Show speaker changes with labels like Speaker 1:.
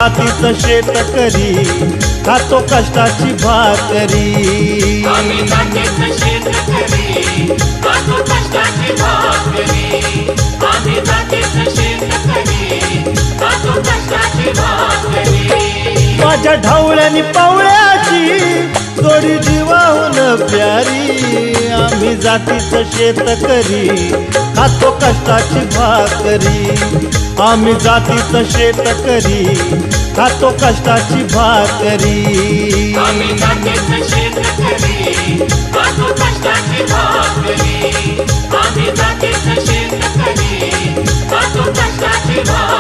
Speaker 1: जातीचं शेतकरी खातो कष्टाची भाकरी।
Speaker 2: आम्ही जातीचं शेतकरी खातो कष्टाची भाकरी। आम्ही जातीचं शेतकरी खातो कष्टाची भाकरी।
Speaker 1: माझ्या ढवळ्यानी पवळ्याची जोडी जीवाहून प्यारी। आम्ही जातीचं शेतकरी खातो कष्टाची भाकरी। आम्ही जातीचं शेतकरी खातो कष्टाची भाकरी।
Speaker 2: आम्ही जातीचं शेतकरी खातो कष्टाची भाकरी। आम्ही जातीचं शेतकरी खातो कष्टाची भाकरी।